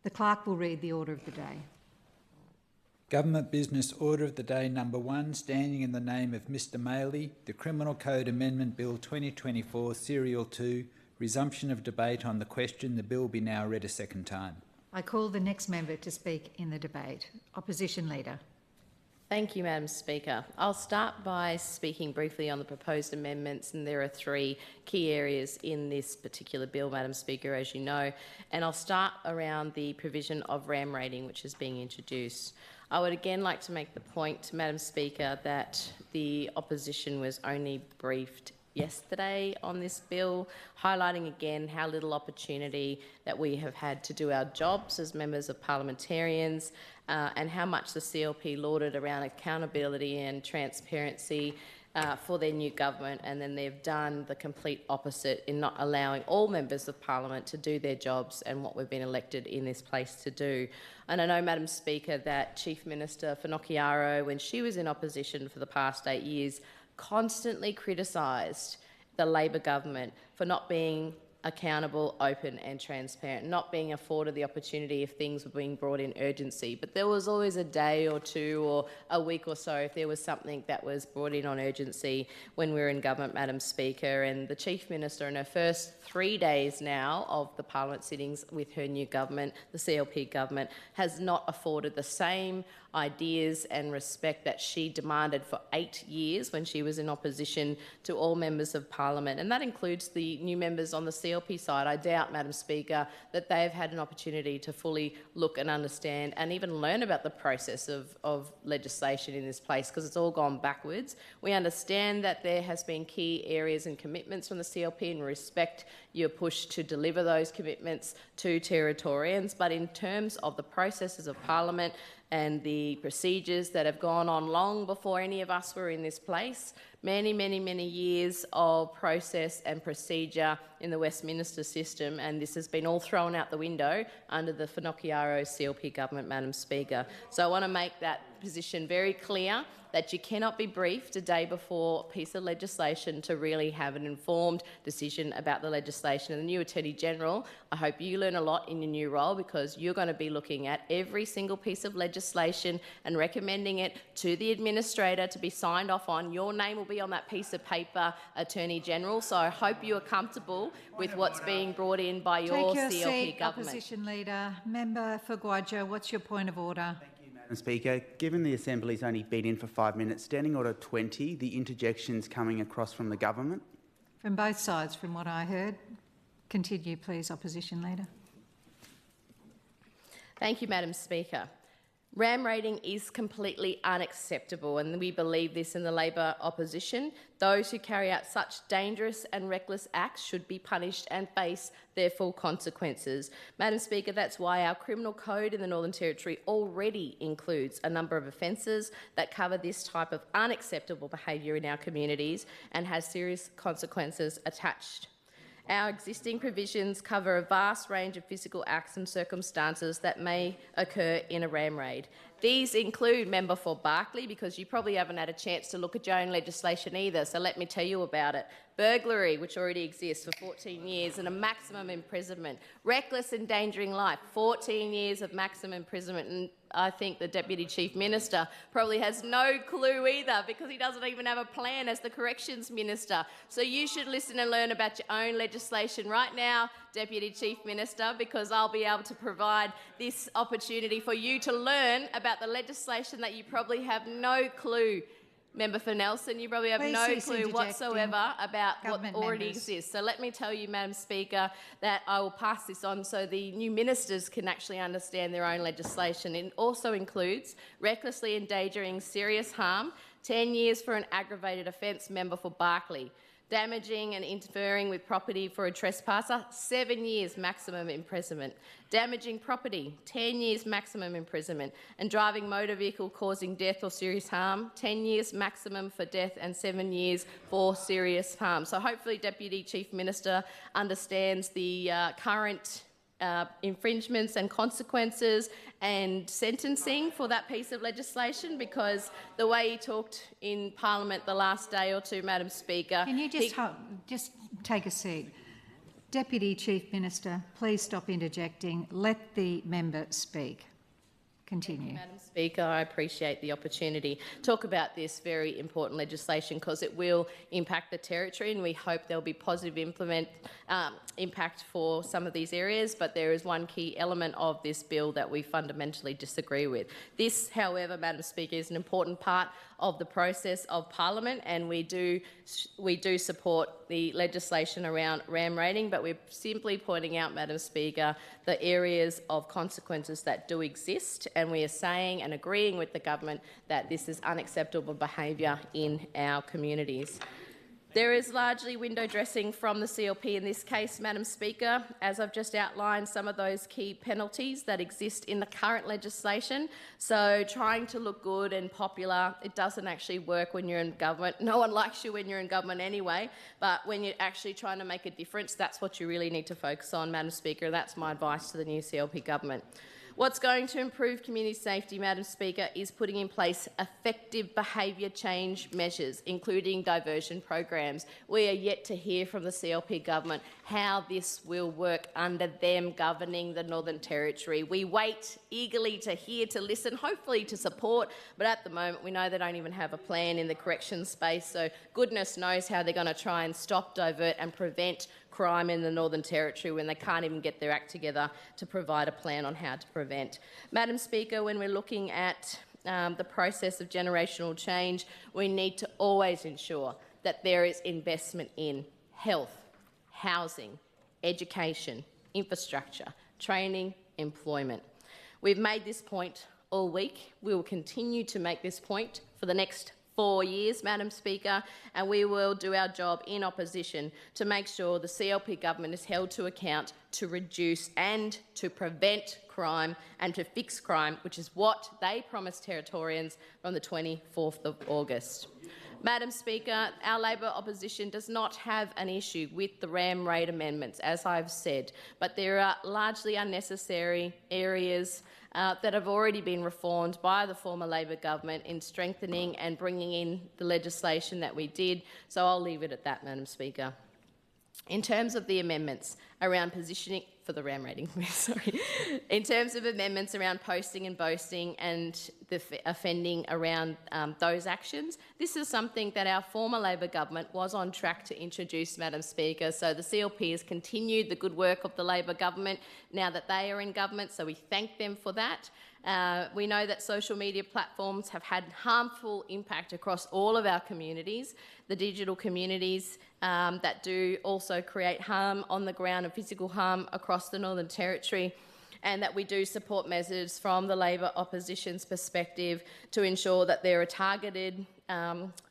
The clerk will read the order of the day. Government Business Order of the Day number 1, standing in the name of Mr Maley, the Criminal Code Amendment Bill 2024, Serial 2, resumption of debate on the question. The bill be now read a second time. I call the next member to speak in the debate. Opposition Leader. Thank you, Madam Speaker. I'll start by speaking briefly on the proposed amendments, and there are 3 key areas in this particular bill, Madam Speaker, as you know, and I'll start around the provision of RAM rating which is being introduced. I would again like to make the point, Madam Speaker, that the opposition was only briefed yesterday on this bill, highlighting again how little opportunity that we have had to do our jobs as members of parliamentarians, and how much the CLP lauded around accountability and transparency for their new government, and then they've done the complete opposite in not allowing all members of parliament to do their jobs and what we've been elected in this place to do. And I know, Madam Speaker, that Chief Minister Finocchiaro, when she was in opposition for the past 8 years, constantly criticised the Labor government for not being accountable, open and transparent, not being afforded the opportunity if things were being brought in urgency. But there was always a day or two or a week or so if there was something that was brought in on urgency when we were in government, Madam Speaker. And the Chief Minister, in her first 3 days now of the Parliament sittings with her new government, the CLP government, has not afforded the same ideas and respect that she demanded for 8 years when she was in opposition to all members of Parliament, and that includes the new members on the CLP side. I doubt, Madam Speaker, that they have had an opportunity to fully look and understand and even learn about the process of legislation in this place, because it's all gone backwards. We understand that there has been key areas and commitments from the CLP and respect your push to deliver those commitments to Territorians, but in terms of the processes of Parliament and the procedures that have gone on long before any of us were in this place, many years of process and procedure in the Westminster system, and this has been all thrown out the window under the Finocchiaro CLP government, Madam Speaker. So I want to make that position very clear, that you cannot be briefed a day before a piece of legislation to really have an informed decision about the legislation. And the new Attorney-General, I hope you learn a lot in your new role, because you're going to be looking at every single piece of legislation and recommending it to the Administrator to be signed off on. Your name will be on that piece of paper, Attorney-General, so I hope you are comfortable with what's being brought in by your CLP seat, government. Opposition Leader. Member for Guadjo, what's your point of order? Madam Speaker, given the Assembly's only been in for 5 minutes, Standing Order 20, the interjections coming across from the government. From both sides, from what I heard. Continue, please, Opposition Leader. Thank you, Madam Speaker. RAM rating is completely unacceptable, and we believe this in the Labor opposition. Those who carry out such dangerous and reckless acts should be punished and face their full consequences. Madam Speaker, that's why our criminal code in the Northern Territory already includes a number of offences that cover this type of unacceptable behaviour in our communities and has serious consequences attached. Our existing provisions cover a vast range of physical acts and circumstances that may occur in a RAM raid. These include, Member for Berkeley, because you probably haven't had a chance to look at your own legislation either, so let me tell you about it. Burglary, which already exists, for 14 years and a maximum imprisonment. Reckless endangering life, 14 years of maximum imprisonment. And I think the Deputy Chief Minister probably has no clue either, because he doesn't even have a plan as the Corrections Minister. So you should listen and learn about your own legislation right now, Deputy Chief Minister, because I'll be able to provide this opportunity for you to learn about the legislation that you probably have no clue. Member for Nelson, you probably have no clue whatsoever about what already exists. So let me tell you, Madam Speaker, that I will pass this on so the new ministers can actually understand their own legislation. It also includes recklessly endangering serious harm, 10 years for an aggravated offence, Member for Berkeley. Damaging and interfering with property for a trespasser, 7 years maximum imprisonment. Damaging property, 10 years maximum imprisonment. And driving motor vehicle causing death or serious harm, 10 years maximum for death and 7 years for serious harm. So hopefully Deputy Chief Minister understands the current infringements and consequences and sentencing for that piece of legislation, because the way he talked in Parliament the last day or two, Madam Speaker— Can you just take a seat? Deputy Chief Minister, please stop interjecting. Let the member speak. Continue. Madam Speaker, I appreciate the opportunity to talk about this very important legislation because it will impact the territory, and we hope there will be positive impact for some of these areas, but there is one key element of this bill that we fundamentally disagree with. This, however, Madam Speaker, is an important part of the process of Parliament, and we do support the legislation around RAM rating, but we're simply pointing out, Madam Speaker, the areas of consequences that do exist, and we are saying and agreeing with the government that this is unacceptable behaviour in our communities. There is largely window dressing from the CLP in this case, Madam Speaker, as I've just outlined some of those key penalties that exist in the current legislation. So trying to look good and popular, it doesn't actually work when you're in government. No one likes you when you're in government anyway, but when you're actually trying to make a difference, that's what you really need to focus on, Madam Speaker. That's my advice to the new CLP government. What's going to improve community safety, Madam Speaker, is putting in place effective behaviour change measures, including diversion programs. We are yet to hear from the CLP government how this will work under them governing the Northern Territory. We wait eagerly to hear, to listen, hopefully to support, but at the moment we know they don't even have a plan in the corrections space, so goodness knows how they're going to try and stop, divert and prevent crime in the Northern Territory when they can't even get their act together to provide a plan on how to prevent. Madam Speaker, when we're looking at the process of generational change, we need to always ensure that there is investment in health, housing, education, infrastructure, training, employment. We've made this point all week. We will continue to make this point for the next 4 years, Madam Speaker, and we will do our job in opposition to make sure the CLP government is held to account to reduce and to prevent crime and to fix crime, which is what they promised Territorians from the 24th of August. Madam Speaker, our Labor opposition does not have an issue with the RAM rate amendments, as I've said, but there are largely unnecessary areas that have already been reformed by the former Labor government in strengthening and bringing in the legislation that we did, so I'll leave it at that, Madam Speaker. In terms of the amendments around positioning for the RAM rating, sorry, in terms of amendments around posting and boasting and the offending around those actions, this is something that our former Labor government was on track to introduce, Madam Speaker. So the CLP has continued the good work of the Labor government now that they are in government, so we thank them for that. We know that social media platforms have had harmful impact across all of our communities, the digital communities that do also create harm on the ground and physical harm across the Northern Territory, and that we do support measures from the Labor opposition's perspective to ensure that there are targeted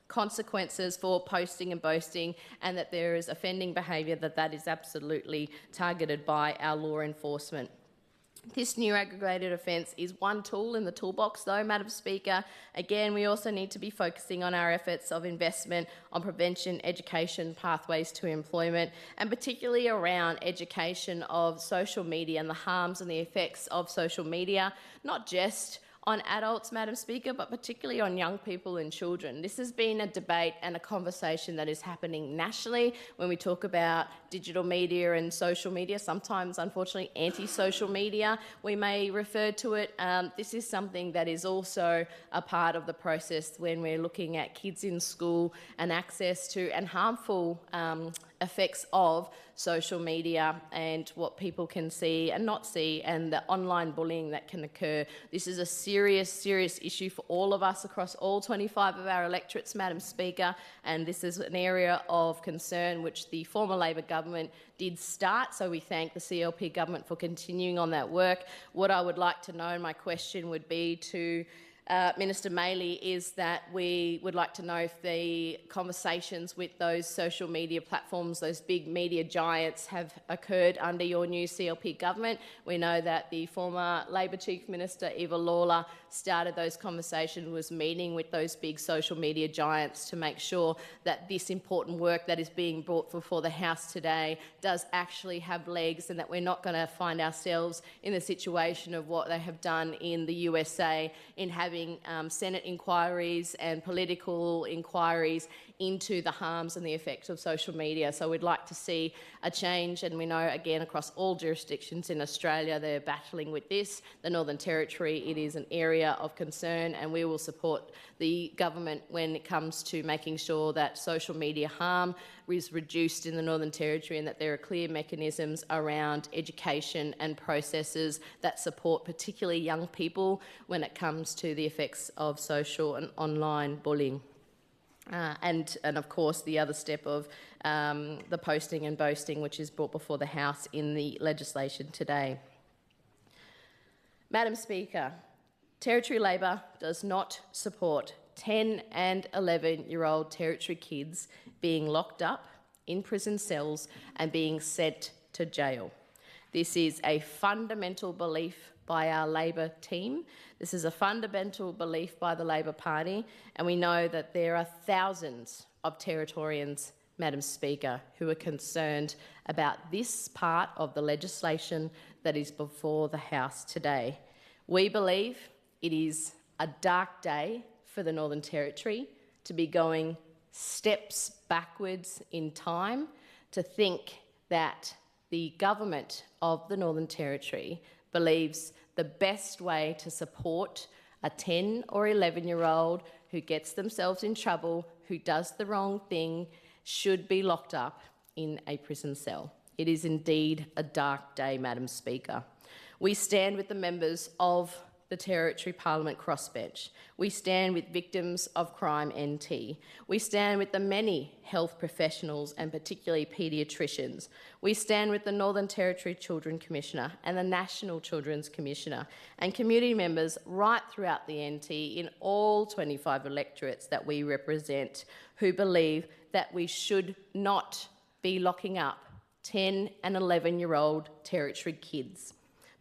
consequences for posting and boasting, and that there is offending behaviour that is absolutely targeted by our law enforcement. This new aggregated offence is one tool in the toolbox, though, Madam Speaker. Again, we also need to be focusing on our efforts of investment on prevention, education, pathways to employment, and particularly around education of social media and the harms and the effects of social media, not just on adults, Madam Speaker, but particularly on young people and children. This has been a debate and a conversation that is happening nationally when we talk about digital media and social media, sometimes, unfortunately, anti-social media, we may refer to it. This is something that is also a part of the process when we're looking at kids in school and access to and harmful effects of social media and what people can see and not see, and the online bullying that can occur. This is a serious, serious issue for all of us across all 25 of our electorates, Madam Speaker, and this is an area of concern which the former Labor government did start, so we thank the CLP government for continuing on that work. What I would like to know, and my question would be to Minister Maley, is that we would like to know if the conversations with those social media platforms, those big media giants, have occurred under your new CLP government. We know that the former Labor Chief Minister, Eva Lawler, started those conversations, was meeting with those big social media giants to make sure that this important work that is being brought before the House today does actually have legs, and that we're not going to find ourselves in the situation of what they have done in the USA in having Senate inquiries and political inquiries into the harms and the effects of social media. So we'd like to see a change, and we know, again, across all jurisdictions in Australia, they're battling with this. The Northern Territory, it is an area of concern, and we will support the government when it comes to making sure that social media harm is reduced in the Northern Territory, and that there are clear mechanisms around education and processes that support particularly young people when it comes to the effects of social and online bullying. And of course, the other step of the posting and boasting, which is brought before the House in the legislation today. Madam Speaker, Territory Labor does not support 10 and 11-year-old Territory kids being locked up in prison cells and being sent to jail. This is a fundamental belief by our Labor team. This is a fundamental belief by the Labor Party, and we know that there are thousands of Territorians, Madam Speaker, who are concerned about this part of the legislation that is before the House today. We believe it is a dark day for the Northern Territory to be going steps backwards in time, to think that the government of the Northern Territory believes the best way to support a 10 or 11-year-old who gets themselves in trouble, who does the wrong thing, should be locked up in a prison cell. It is indeed a dark day, Madam Speaker. We stand with the members of the Territory Parliament crossbench. We stand with Victims of Crime NT. We stand with the many health professionals and particularly paediatricians. We stand with the Northern Territory Children Commissioner and the National Children's Commissioner and community members right throughout the NT in all 25 electorates that we represent, who believe that we should not be locking up 10 and 11-year-old Territory kids,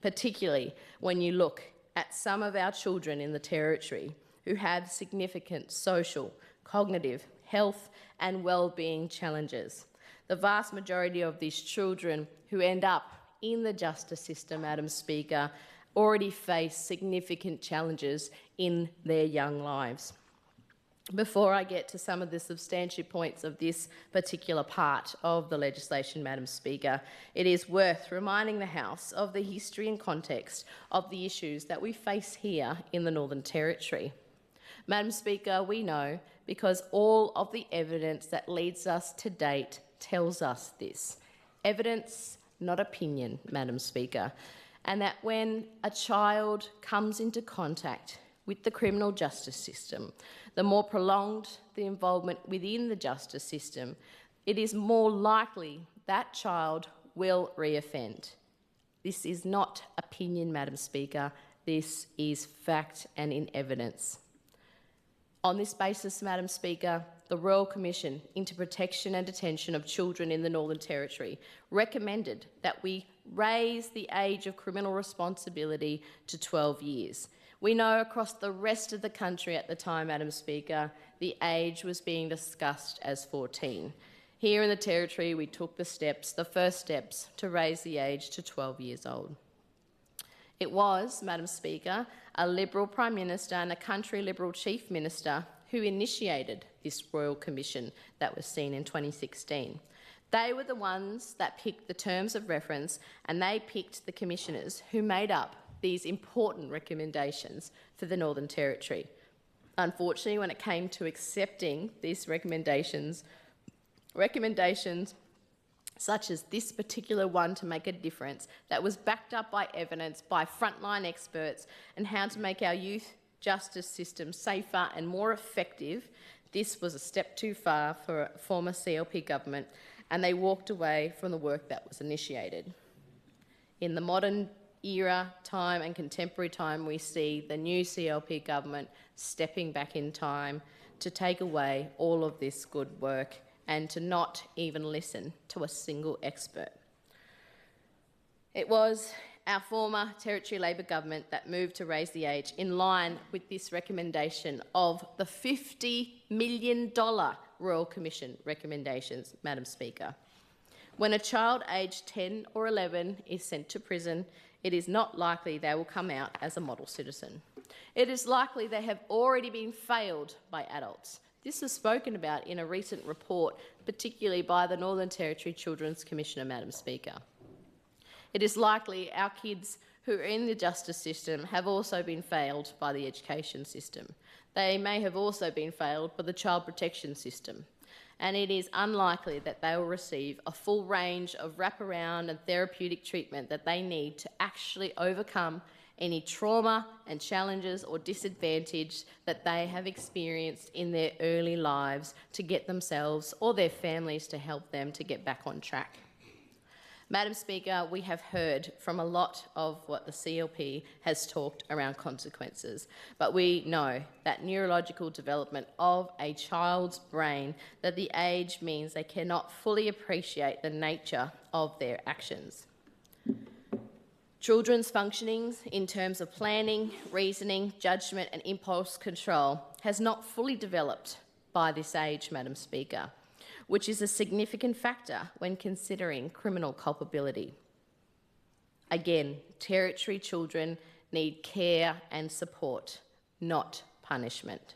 particularly when you look at some of our children in the Territory who have significant social, cognitive, health and well-being challenges. The vast majority of these children who end up in the justice system, Madam Speaker, already face significant challenges in their young lives. Before I get to some of the substantive points of this particular part of the legislation, Madam Speaker, it is worth reminding the House of the history and context of the issues that we face here in the Northern Territory. Madam Speaker, we know because all of the evidence that leads us to date tells us this. Evidence, not opinion, Madam Speaker, and that when a child comes into contact with the criminal justice system, the more prolonged the involvement within the justice system, it is more likely that child will reoffend. This is not opinion, Madam Speaker. This is fact and in evidence. On this basis, Madam Speaker, the Royal Commission into Protection and Detention of Children in the Northern Territory recommended that we raise the age of criminal responsibility to 12 years. We know across the rest of the country at the time, Madam Speaker, the age was being discussed as 14. Here in the Territory, we took the first steps to raise the age to 12 years old. It was, Madam Speaker, a Liberal Prime Minister and a country Liberal Chief Minister who initiated this Royal Commission that was seen in 2016. They were the ones that picked the terms of reference, and they picked the commissioners who made up these important recommendations for the Northern Territory. Unfortunately, when it came to accepting these recommendations such as this particular one to make a difference that was backed up by evidence by frontline experts and how to make our youth justice system safer and more effective, this was a step too far for a former CLP government, and they walked away from the work that was initiated. In the modern era, time and contemporary time, we see the new CLP government stepping back in time to take away all of this good work and to not even listen to a single expert. It was our former Territory Labor government that moved to raise the age in line with this recommendation of the $50 million Royal Commission recommendations, Madam Speaker. When a child aged 10 or 11 is sent to prison, it is not likely they will come out as a model citizen. It is likely they have already been failed by adults. This was spoken about in a recent report, particularly by the Northern Territory Children's Commissioner, Madam Speaker. It is likely our kids who are in the justice system have also been failed by the education system. They may have also been failed by the child protection system. And it is unlikely that they will receive a full range of wraparound and therapeutic treatment that they need to actually overcome any trauma and challenges or disadvantage that they have experienced in their early lives to get themselves or their families to help them to get back on track. Madam Speaker, we have heard from a lot of what the CLP has talked around consequences, but we know that neurological development of a child's brain, that the age means they cannot fully appreciate the nature of their actions. Children's functionings in terms of planning, reasoning, judgment and impulse control has not fully developed by this age, Madam Speaker, which is a significant factor when considering criminal culpability. Again, Territory children need care and support, not punishment.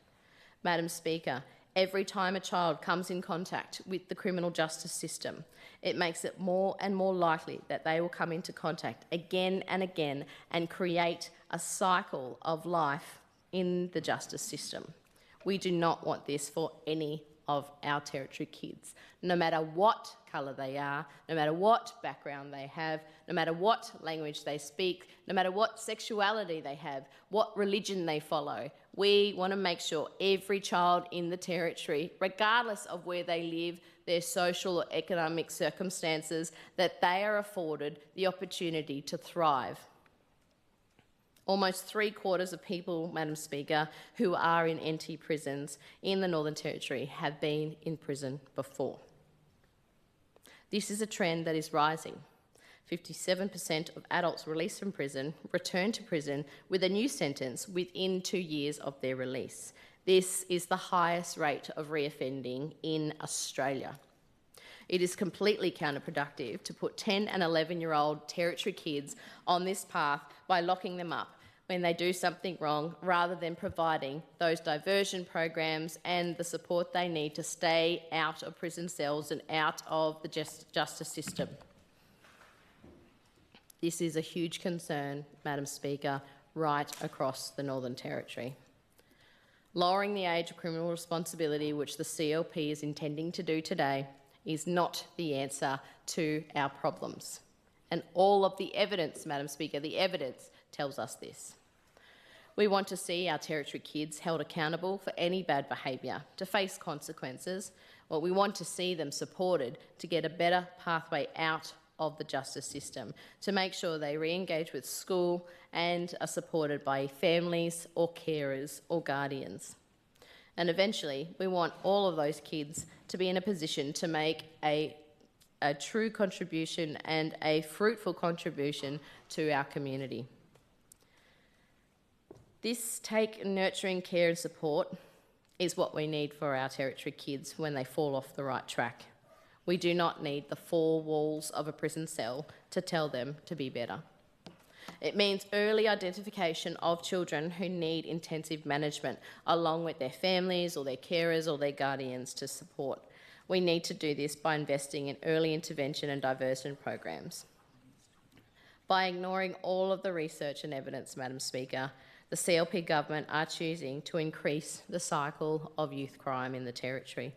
Madam Speaker, every time a child comes in contact with the criminal justice system, it makes it more and more likely that they will come into contact again and again and create a cycle of life in the justice system. We do not want this for any of our Territory kids, no matter what colour they are, no matter what background they have, no matter what language they speak, no matter what sexuality they have, what religion they follow. We want to make sure every child in the Territory, regardless of where they live, their social or economic circumstances, that they are afforded the opportunity to thrive. Almost 3/4 of people, Madam Speaker, who are in NT prisons in the Northern Territory have been in prison before. This is a trend that is rising. 57% of adults released from prison return to prison with a new sentence within 2 years of their release. This is the highest rate of reoffending in Australia. It is completely counterproductive to put 10 and 11-year-old Territory kids on this path by locking them up when they do something wrong, rather than providing those diversion programs and the support they need to stay out of prison cells and out of the justice system. This is a huge concern, Madam Speaker, right across the Northern Territory. Lowering the age of criminal responsibility, which the CLP is intending to do today, is not the answer to our problems. And all of the evidence, Madam Speaker, the evidence tells us this. We want to see our Territory kids held accountable for any bad behaviour, to face consequences. Well, we want to see them supported to get a better pathway out of the justice system, to make sure they re-engage with school and are supported by families or carers or guardians. And eventually, we want all of those kids to be in a position to make a true contribution and a fruitful contribution to our community. This nurturing care and support is what we need for our Territory kids when they fall off the right track. We do not need the 4 walls of a prison cell to tell them to be better. It means early identification of children who need intensive management, along with their families or their carers or their guardians to support. We need to do this by investing in early intervention and diversion programs. By ignoring all of the research and evidence, Madam Speaker, the CLP government are choosing to increase the cycle of youth crime in the Territory.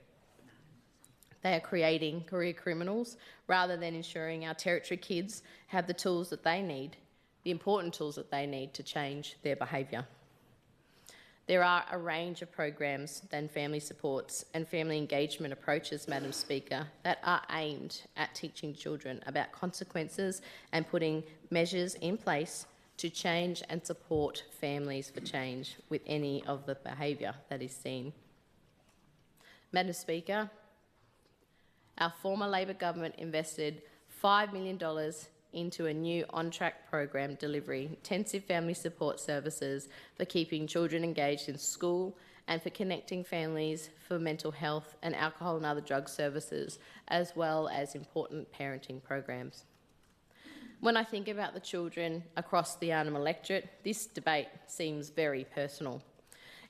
They are creating career criminals rather than ensuring our Territory kids have the tools that they need, the important tools that they need to change their behaviour. There are a range of programs and family supports and family engagement approaches, Madam Speaker, that are aimed at teaching children about consequences and putting measures in place to change and support families for change with any of the behaviour that is seen. Madam Speaker, our former Labor government invested $5 million into a new on-track program delivering intensive family support services for keeping children engaged in school and for connecting families for mental health and alcohol and other drug services, as well as important parenting programs. When I think about the children across the Arnhem electorate, this debate seems very personal.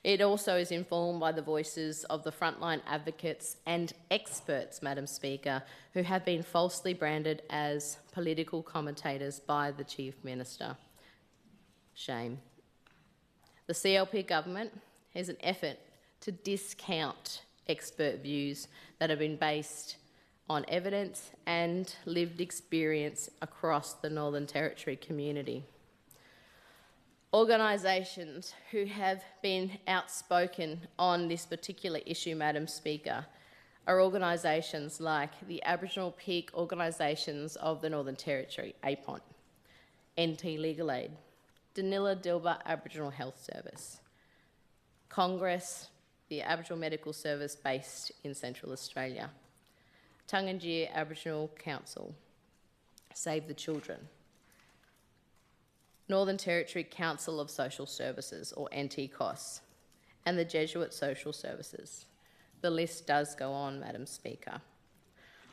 It also is informed by the voices of the frontline advocates and experts, Madam Speaker, who have been falsely branded as political commentators by the Chief Minister. Shame. The CLP government has an effort to discount expert views that have been based on evidence and lived experience across the Northern Territory community. Organisations who have been outspoken on this particular issue, Madam Speaker, are organisations like the Aboriginal Peak Organisations of the Northern Territory, APON, NT Legal Aid, Danila Dilba Aboriginal Health Service, Congress, the Aboriginal Medical Service based in Central Australia, Tungunjir Aboriginal Council, Save the Children, Northern Territory Council of Social Services, or NTCOS, and the Jesuit Social Services. The list does go on, Madam Speaker.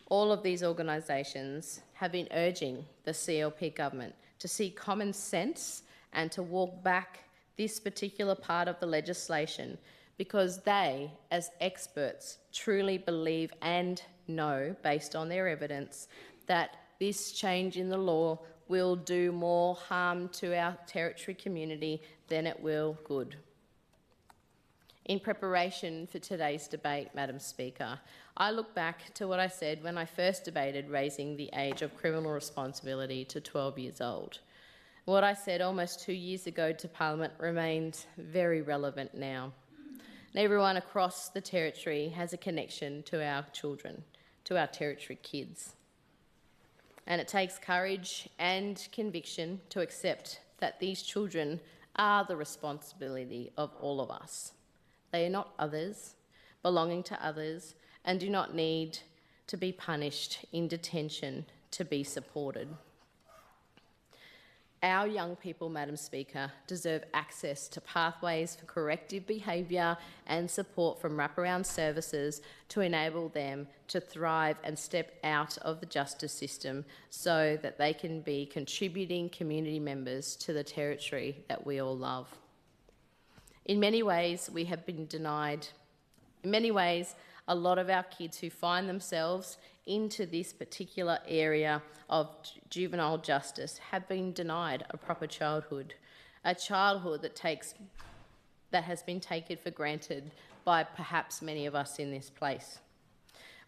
All of these organisations have been urging the CLP government to see common sense and to walk back this particular part of the legislation, because they, as experts, truly believe and know, based on their evidence, that this change in the law will do more harm to our Territory community than it will good. In preparation for today's debate, Madam Speaker, I look back to what I said when I first debated raising the age of criminal responsibility to 12 years old. What I said almost 2 years ago to Parliament remains very relevant now. And everyone across the Territory has a connection to our children, to our Territory kids. And it takes courage and conviction to accept that these children are the responsibility of all of us. They are not others, belonging to others, and do not need to be punished in detention to be supported. Our young people, Madam Speaker, deserve access to pathways for corrective behaviour and support from wraparound services to enable them to thrive and step out of the justice system so that they can be contributing community members to the Territory that we all love. In many ways, we have been denied. In many ways, a lot of our kids who find themselves into this particular area of juvenile justice have been denied a proper childhood, a childhood that has been taken for granted by perhaps many of us in this place,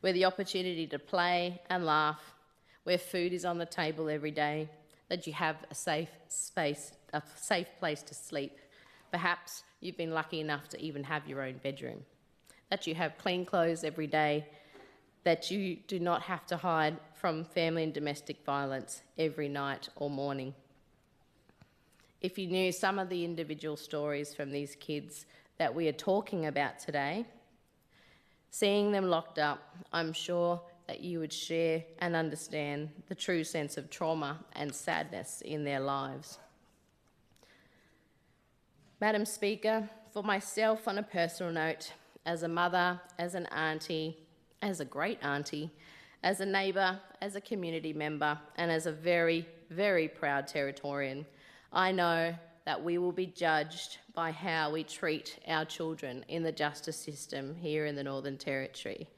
where the opportunity to play and laugh, where food is on the table every day, that you have a safe space, a safe place to sleep. Perhaps you've been lucky enough to even have your own bedroom, that you have clean clothes every day, that you do not have to hide from family and domestic violence every night or morning. If you knew some of the individual stories from these kids that we are talking about today, seeing them locked up, I'm sure that you would share and understand the true sense of trauma and sadness in their lives. Madam Speaker, for myself on a personal note, as a mother, as an auntie, as a great auntie, as a neighbour, as a community member, and as a very, very proud Territorian, I know that we will be judged by how we treat our children in the justice system here in the Northern Territory.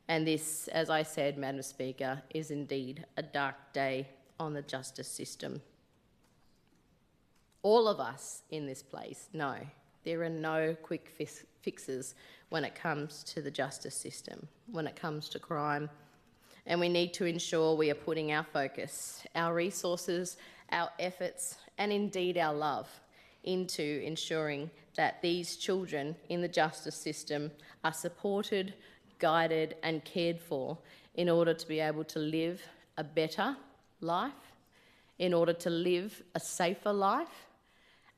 And this, as I said, Madam Speaker, is indeed a dark day on the justice system. All of us in this place know there are no quick fixes when it comes to the justice system, when it comes to crime, and we need to ensure we are putting our focus, our resources, our efforts, and indeed our love into ensuring that these children in the justice system are supported, guided and cared for in order to be able to live a better life, in order to live a safer life,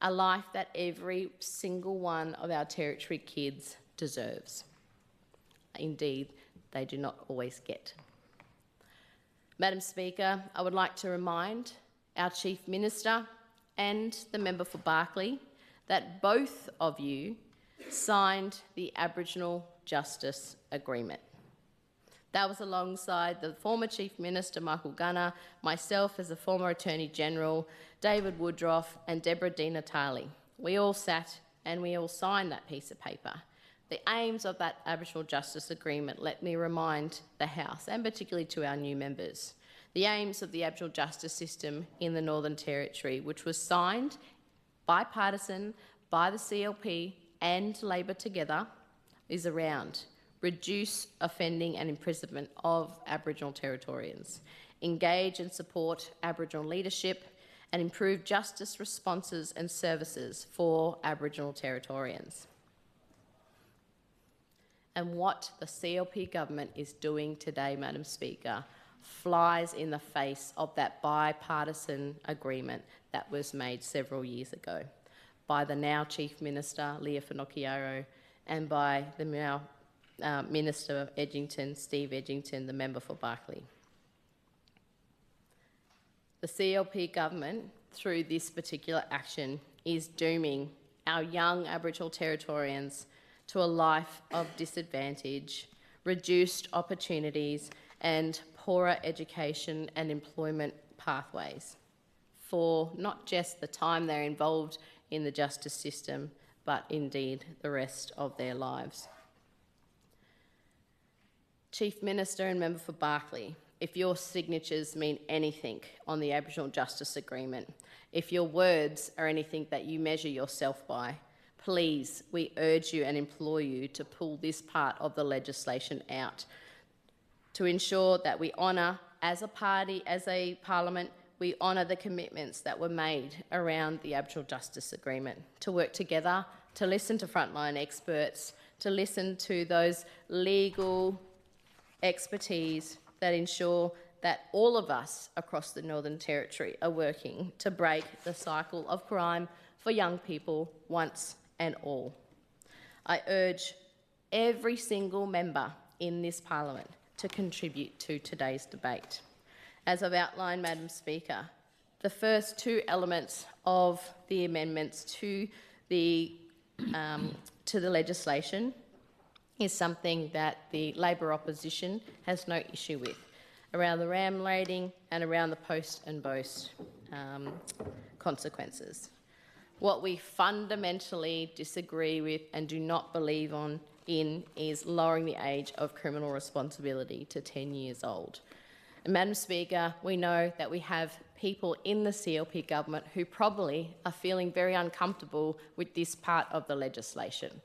a life that every single one of our Territory kids deserves. Indeed, they do not always get. Madam Speaker, I would like to remind our Chief Minister and the member for Barkly that both of you signed the Aboriginal Justice Agreement. That was alongside the former Chief Minister, Michael Gunner, myself as the former Attorney General, David Woodroffe and Deborah Di Natale. We all sat and we all signed that piece of paper. The aims of that Aboriginal Justice Agreement, let me remind the House, and particularly to our new members, the aims of the Aboriginal justice system in the Northern Territory, which was signed bipartisan by the CLP and Labor together, is around reduce offending and imprisonment of Aboriginal Territorians, engage and support Aboriginal leadership, and improve justice responses and services for Aboriginal Territorians. And what the CLP government is doing today, Madam Speaker, flies in the face of that bipartisan agreement that was made several years ago by the now Chief Minister, Leah Finocchiaro, and by the now Minister of Edgington, Steve Edgington, the member for Barkly. The CLP government, through this particular action, is dooming our young Aboriginal Territorians to a life of disadvantage, reduced opportunities, and poorer education and employment pathways for not just the time they're involved in the justice system, but indeed the rest of their lives. Chief Minister and member for Barkly, if your signatures mean anything on the Aboriginal Justice Agreement, if your words are anything that you measure yourself by, please, we urge you and implore you to pull this part of the legislation out to ensure that we honour, as a party, as a parliament, we honour the commitments that were made around the Aboriginal Justice Agreement, to work together, to listen to frontline experts, to listen to those legal expertise that ensure that all of us across the Northern Territory are working to break the cycle of crime for young people once and all. I urge every single member in this parliament to contribute to today's debate. As I've outlined, Madam Speaker, the first two elements of the amendments to the legislation is something that the Labor opposition has no issue with, around the ram rating and around the post and boast consequences. What we fundamentally disagree with and do not believe in is lowering the age of criminal responsibility to 10 years old. And Madam Speaker, we know that we have people in the CLP government who probably are feeling very uncomfortable with this part of the legislation.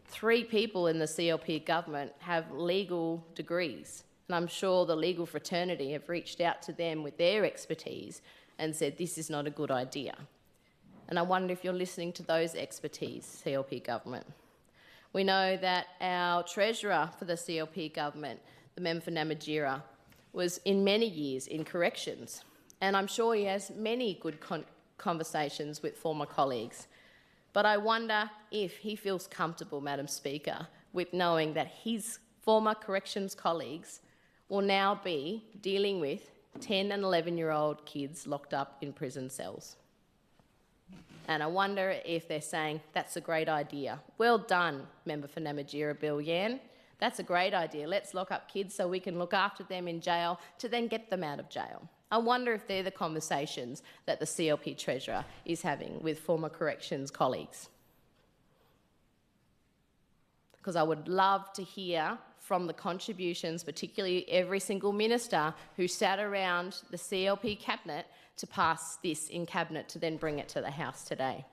3 people in the CLP government have legal degrees, and I'm sure the legal fraternity have reached out to them with their expertise and said this is not a good idea. And I wonder if you're listening to those expertise, CLP government. We know that our treasurer for the CLP government, the member for Namatjira, was in many years in corrections, and I'm sure he has many good conversations with former colleagues. But I wonder if he feels comfortable, Madam Speaker, with knowing that his former corrections colleagues will now be dealing with 10 and 11-year-old kids locked up in prison cells. And I wonder if they're saying, that's a great idea. Well done, member for Namatjira, Bill Yan. That's a great idea. Let's lock up kids so we can look after them in jail to then get them out of jail. I wonder if they're the conversations that the CLP Treasurer is having with former corrections colleagues. Because I would love to hear from the contributions, particularly every single minister who sat around the CLP cabinet to pass this in cabinet to then bring it to the House today.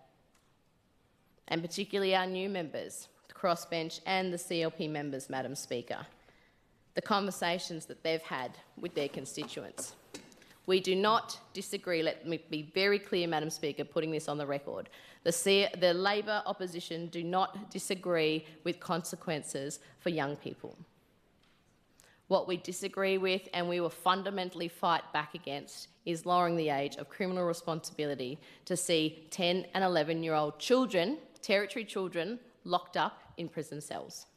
And particularly our new members, the crossbench and the CLP members, Madam Speaker, the conversations that they've had with their constituents. We do not disagree, let me be very clear, Madam Speaker, putting this on the record. The Labor opposition do not disagree with consequences for young people. What we disagree with, and we will fundamentally fight back against, is lowering the age of criminal responsibility to see 10 and 11-year-old children, Territory children, locked up in prison cells.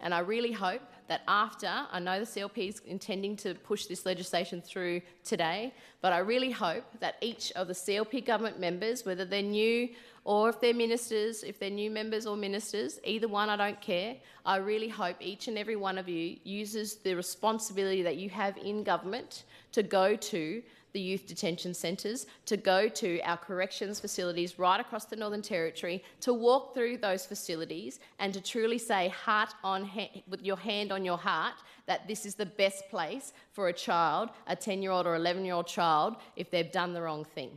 And I really hope that after, I know the CLP is intending to push this legislation through today, but I really hope that each of the CLP government members, whether they're new or if they're ministers, if they're new members or ministers, either one, I don't care, I really hope each and every one of you uses the responsibility that you have in government to go to the youth detention centres, to go to our corrections facilities right across the Northern Territory, to walk through those facilities and to truly say with your hand on your heart that this is the best place for a child, a 10-year-old or 11-year-old child, if they've done the wrong thing.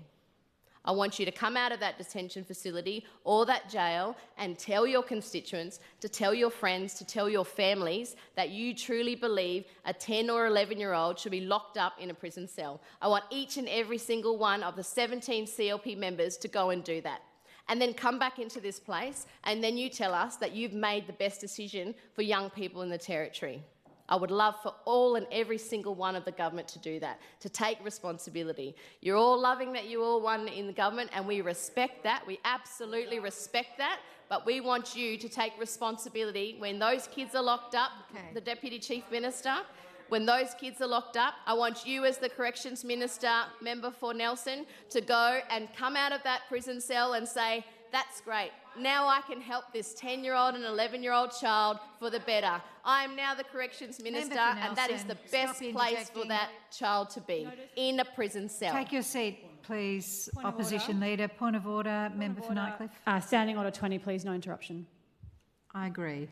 I want you to come out of that detention facility or that jail and tell your constituents, to tell your friends, to tell your families that you truly believe a 10 or 11-year-old should be locked up in a prison cell. I want each and every single one of the 17 CLP members to go and do that. And then come back into this place and then you tell us that you've made the best decision for young people in the Territory. I would love for all and every single one of the government to do that, to take responsibility. You're all loving that you all won in the government, and we respect that. We absolutely respect that. But we want you to take responsibility when those kids are locked up, the Deputy Chief Minister. When those kids are locked up, I want you as the Corrections Minister, member for Nelson, to go and come out of that prison cell and say, that's great. Now I can help this 10-year-old and 11-year-old child for the better. I am now the Corrections Minister, and that is the best place for that child to be, in a prison cell. Take your seat, please. Opposition Leader. Point of order, Member for Nightcliff. Standing Order 20, please, no interruption. I agree.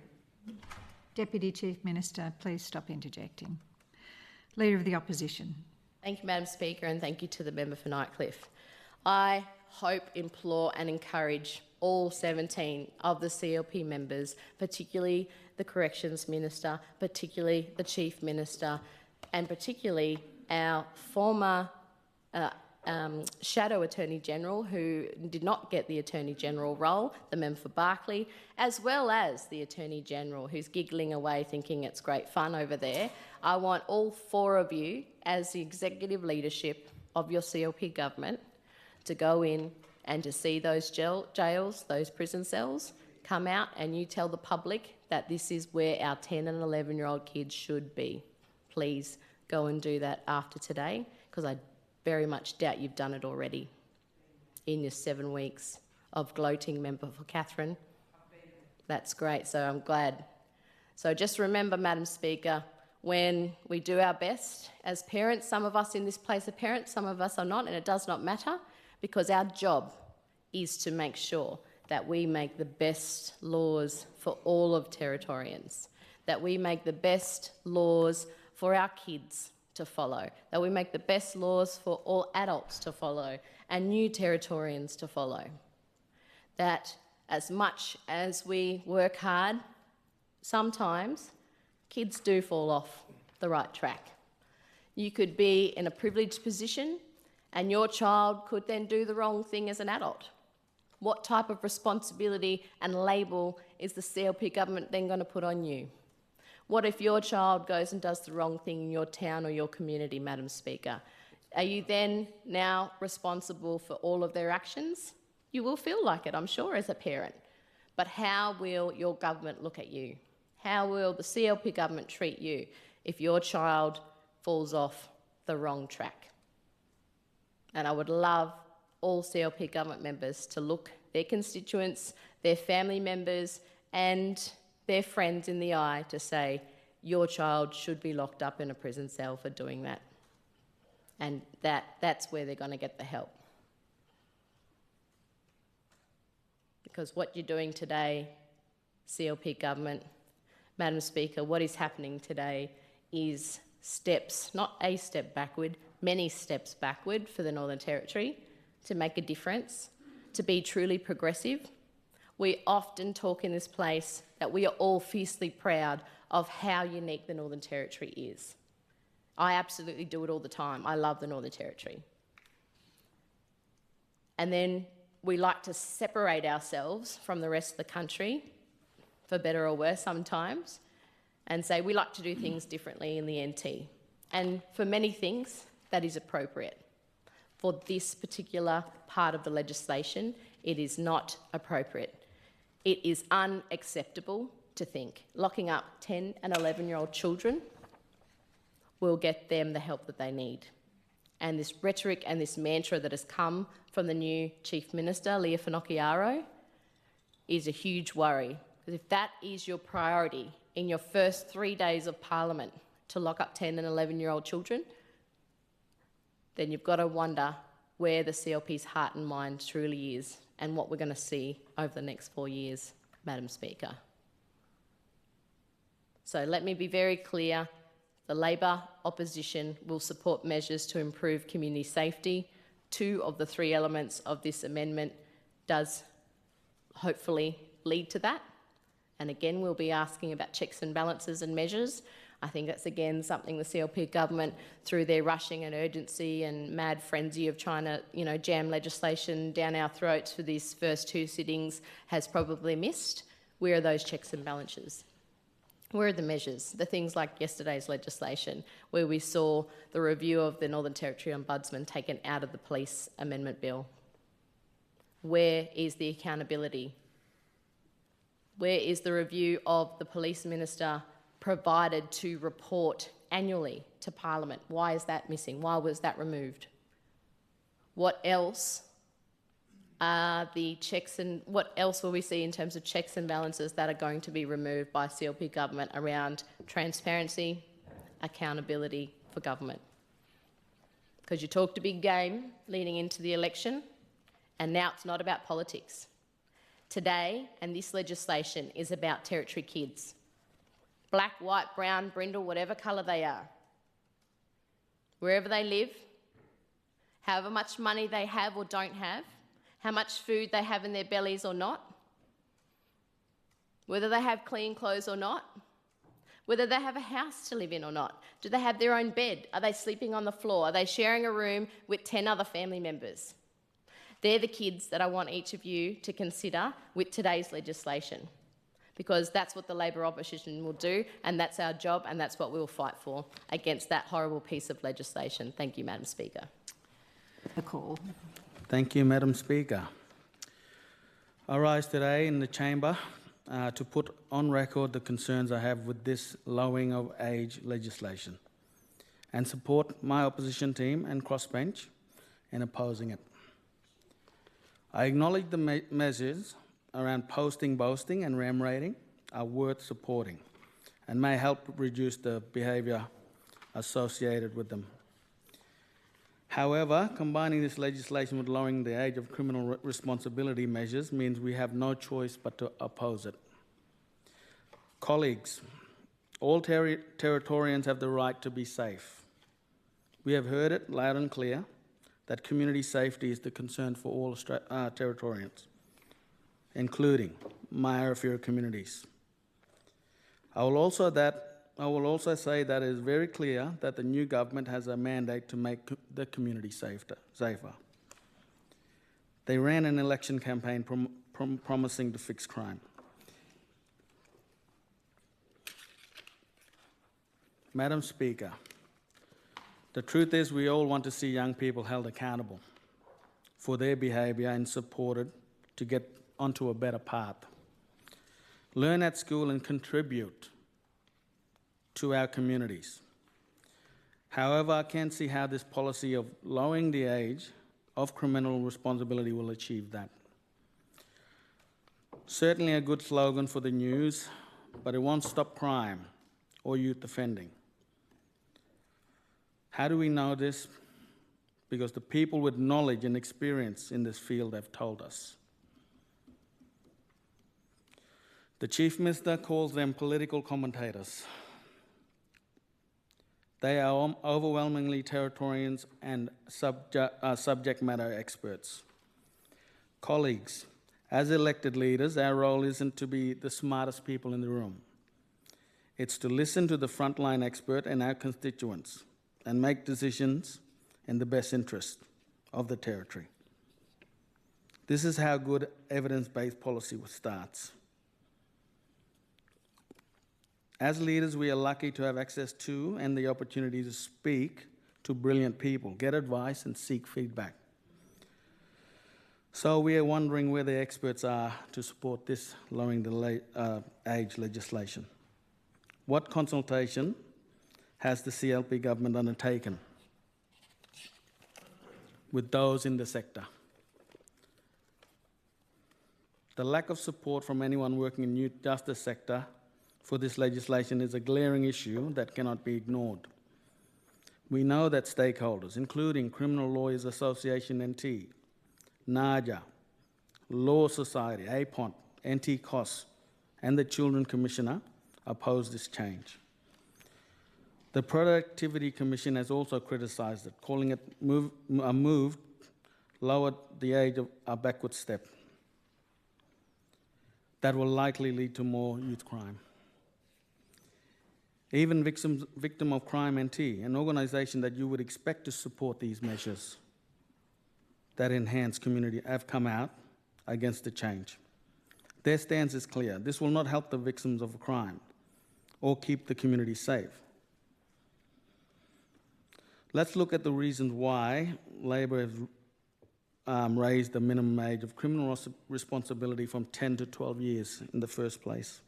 Deputy Chief Minister, please stop interjecting. Leader of the Opposition. Thank you, Madam Speaker, and thank you to the member for Nightcliff. I hope, implore and encourage all 17 of the CLP members, particularly the Corrections Minister, particularly the Chief Minister, and particularly our former Shadow Attorney General, who did not get the Attorney General role, the member for Berkeley, as well as the Attorney General, who's giggling away thinking it's great fun over there. I want all four of you, as the executive leadership of your CLP government, to go in and to see those jails, those prison cells, come out and you tell the public that this is where our 10 and 11-year-old kids should be. Please go and do that after today, because I very much doubt you've done it already in your 7 weeks of gloating, member for Catherine. That's great, so I'm glad. So just remember, Madam Speaker, when we do our best as parents, some of us in this place are parents, some of us are not, and it does not matter, because our job is to make sure that we make the best laws for all of Territorians, that we make the best laws for our kids to follow, that we make the best laws for all adults to follow and new Territorians to follow. That as much as we work hard, sometimes kids do fall off the right track. You could be in a privileged position and your child could then do the wrong thing as an adult. What type of responsibility and label is the CLP government then going to put on you? What if your child goes and does the wrong thing in your town or your community, Madam Speaker? Are you then now responsible for all of their actions? You will feel like it, I'm sure, as a parent. But how will your government look at you? How will the CLP government treat you if your child falls off the wrong track? And I would love all CLP government members to look their constituents, their family members and their friends in the eye to say, your child should be locked up in a prison cell for doing that. And that's where they're going to get the help. Because what you're doing today, CLP government, Madam Speaker, what is happening today is steps, not a step backward, many steps backward for the Northern Territory to make a difference, to be truly progressive. We often talk in this place that we are all fiercely proud of how unique the Northern Territory is. I absolutely do it all the time. I love the Northern Territory. And then we like to separate ourselves from the rest of the country, for better or worse sometimes, and say we like to do things differently in the NT. And for many things, that is appropriate. For this particular part of the legislation, it is not appropriate. It is unacceptable to think locking up 10 and 11-year-old children will get them the help that they need. And this rhetoric and this mantra that has come from the new Chief Minister, Leah Finocchiaro, is a huge worry. Because if that is your priority in your first 3 days of Parliament, to lock up 10 and 11-year-old children, then you've got to wonder where the CLP's heart and mind truly is and what we're going to see over the next 4 years, Madam Speaker. So let me be very clear. The Labor opposition will support measures to improve community safety. 2 of the 3 elements of this amendment does hopefully lead to that. And again, we'll be asking about checks and balances and measures. I think that's again something the CLP government, through their rushing and urgency and mad frenzy of trying to, jam legislation down our throats for these first 2 sittings, has probably missed. Where are those checks and balances? Where are the measures? The things like yesterday's legislation, where we saw the review of the Northern Territory Ombudsman taken out of the police amendment bill. Where is the accountability? Where is the review of the police minister provided to report annually to Parliament? Why is that missing? Why was that removed? What else are the checks and what else will we see in terms of checks and balances that are going to be removed by CLP government around transparency, accountability for government? Because you talked a big game leading into the election, and now it's not about politics. Today, and this legislation is about Territory kids. Black, white, brown, brindle, whatever colour they are. Wherever they live, however much money they have or don't have, how much food they have in their bellies or not, whether they have clean clothes or not, whether they have a house to live in or not. Do they have their own bed? Are they sleeping on the floor? Are they sharing a room with 10 other family members? They're the kids that I want each of you to consider with today's legislation, because that's what the Labor opposition will do, and that's our job, and that's what we will fight for against that horrible piece of legislation. Thank you, Madam Speaker. The call. Thank you, Madam Speaker. I rise today in the chamber to put on record the concerns I have with this lowering of age legislation and support my opposition team and crossbench in opposing it. I acknowledge the measures around posting, boasting and ram rating are worth supporting and may help reduce the behaviour associated with them. However, combining this legislation with lowering the age of criminal responsibility measures means we have no choice but to oppose it. Colleagues, all Territorians have the right to be safe. We have heard it loud and clear that community safety is the concern for all Territorians, including my Arafura communities. I will also say that it is very clear that the new government has a mandate to make the community safer. They ran an election campaign promising to fix crime. Madam Speaker, the truth is we all want to see young people held accountable for their behaviour and supported to get onto a better path. Learn at school and contribute to our communities. However, I can't see how this policy of lowering the age of criminal responsibility will achieve that. Certainly a good slogan for the news, but it won't stop crime or youth offending. How do we know this? Because the people with knowledge and experience in this field have told us. The Chief Minister calls them political commentators. They are overwhelmingly Territorians and subject matter experts. Colleagues, as elected leaders, our role isn't to be the smartest people in the room. It's to listen to the frontline expert and our constituents and make decisions in the best interest of the Territory. This is how good evidence-based policy starts. As leaders, we are lucky to have access to and the opportunity to speak to brilliant people, get advice and seek feedback. So we are wondering where the experts are to support this lowering the age legislation. What consultation has the CLP government undertaken with those in the sector? The lack of support from anyone working in the youth justice sector for this legislation is a glaring issue that cannot be ignored. We know that stakeholders, including Criminal Lawyers Association NT, NAJA, Law Society, APONT, NT COS, and the Children Commissioner, oppose this change. The Productivity Commission has also criticised it, calling it a move lowered the age of a backward step that will likely lead to more youth crime. Even Victim of Crime NT, an organisation that you would expect to support these measures that enhance community, have come out against the change. Their stance is clear. This will not help the victims of crime or keep the community safe. Let's look at the reasons why Labor has raised the minimum age of criminal responsibility from 10 to 12 years in the first place.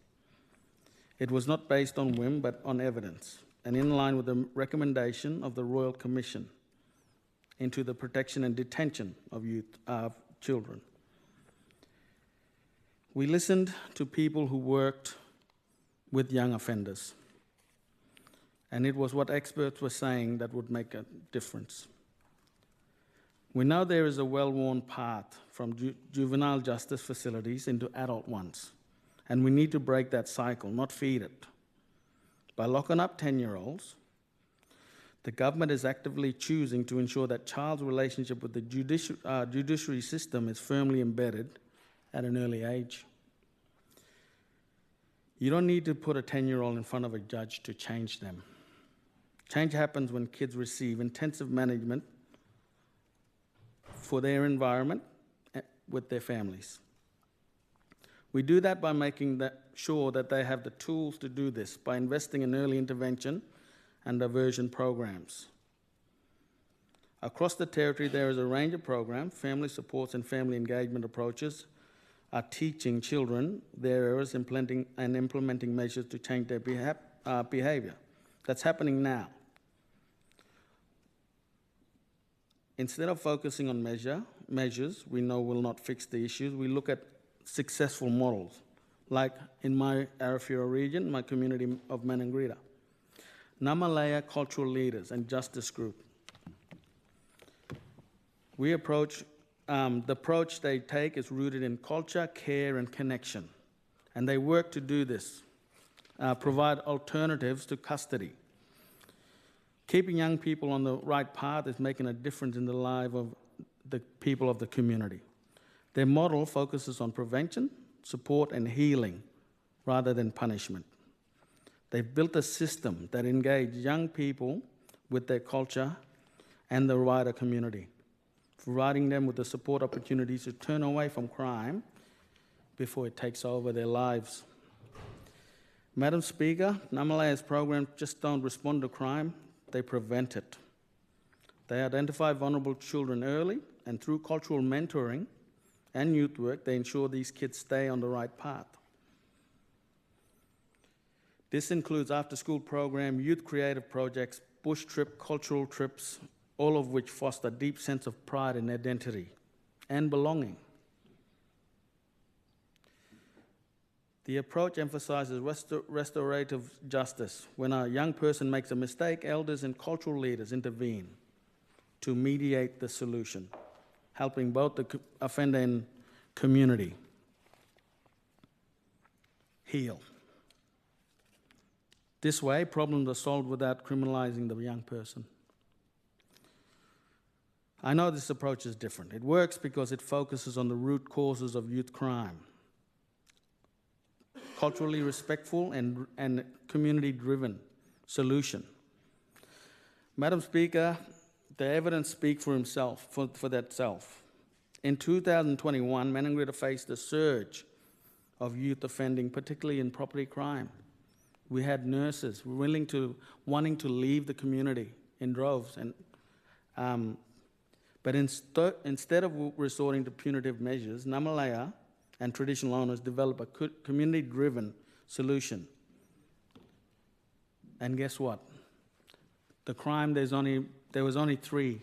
It was not based on whim, but on evidence, and in line with the recommendation of the Royal Commission into the protection and detention of children. We listened to people who worked with young offenders, and it was what experts were saying that would make a difference. We know there is a well-worn path from juvenile justice facilities into adult ones, and we need to break that cycle, not feed it. By locking up 10-year-olds, the government is actively choosing to ensure that child's relationship with the judiciary system is firmly embedded at an early age. You don't need to put a 10-year-old in front of a judge to change them. Change happens when kids receive intensive management for their environment with their families. We do that by making sure that they have the tools to do this, by investing in early intervention and diversion programs. Across the territory, there is a range of programs, family supports and family engagement approaches are teaching children their errors, implementing measures to change their behaviour. That's happening now. Instead of focusing on measures we know will not fix the issues, we look at successful models, like in my Arafura region, my community of Manangrita. Namalaya cultural leaders and justice group. The approach they take is rooted in culture, care, and connection, and they work to do this, provide alternatives to custody. Keeping young people on the right path is making a difference in the lives of the people of the community. Their model focuses on prevention, support, and healing rather than punishment. They've built a system that engages young people with their culture and the wider community, providing them with the support opportunities to turn away from crime before it takes over their lives. Madam Speaker, Namalaya's program just don't respond to crime, they prevent it. They identify vulnerable children early, and through cultural mentoring and youth work, they ensure these kids stay on the right path. This includes after-school program, youth creative projects, bush trip, cultural trips, all of which foster a deep sense of pride and identity and belonging. The approach emphasises restorative justice. When a young person makes a mistake, elders and cultural leaders intervene to mediate the solution, helping both the offender and community heal. This way, problems are solved without criminalising the young person. I know this approach is different. It works because it focuses on the root causes of youth crime. Culturally respectful and community-driven solution. Madam Speaker, the evidence speaks for himself, for that self. In 2021, Manangrita faced a surge of youth offending, particularly in property crime. We had nurses wanting to leave the community in droves, but instead of resorting to punitive measures, Namalaya and traditional owners develop a community-driven solution. And guess what? The crime, there was only 3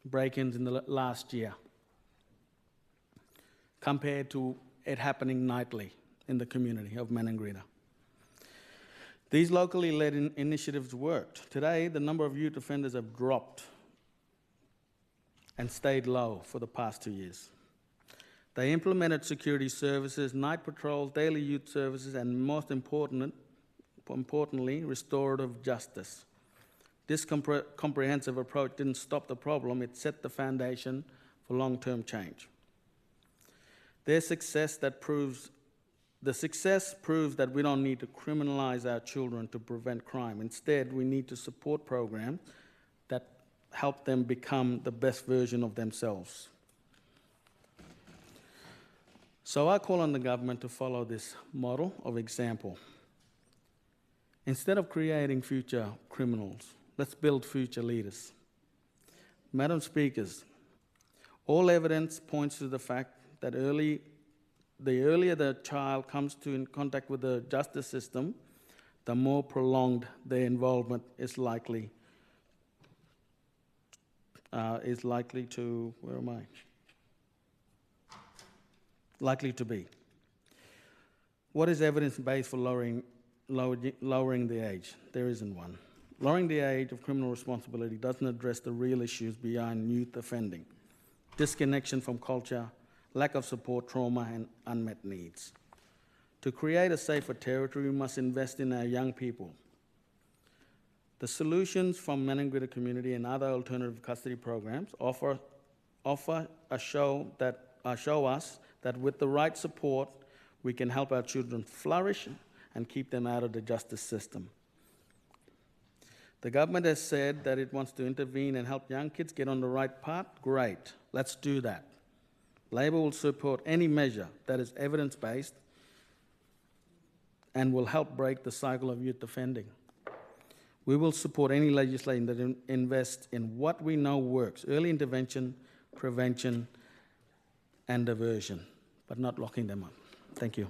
break-ins in the last year, compared to it happening nightly in the community of Manangrita. These locally led initiatives worked. Today, the number of youth offenders have dropped and stayed low for the past 2 years. They implemented security services, night patrols, daily youth services, and most importantly, restorative justice. This comprehensive approach didn't stop the problem, it set the foundation for long-term change. The success proves that we don't need to criminalise our children to prevent crime. Instead, we need to support programs that help them become the best version of themselves. So I call on the government to follow this model of example. Instead of creating future criminals, let's build future leaders. Madam Speakers, all evidence points to the fact that the earlier the child comes in contact with the justice system, the more prolonged their involvement is likely to be. What is evidence-based for lowering the age? There isn't one. Lowering the age of criminal responsibility doesn't address the real issues behind youth offending: disconnection from culture, lack of support, trauma, and unmet needs. To create a safer territory, we must invest in our young people. The solutions from Manuel Community and other alternative custody programs offer show us that with the right support, we can help our children flourish and keep them out of the justice system. The government has said that it wants to intervene and help young kids get on the right path. Great, let's do that. Labor will support any measure that is evidence-based and will help break the cycle of youth offending. We will support any legislation that invests in what we know works: early intervention, prevention, and diversion, but not locking them up. Thank you.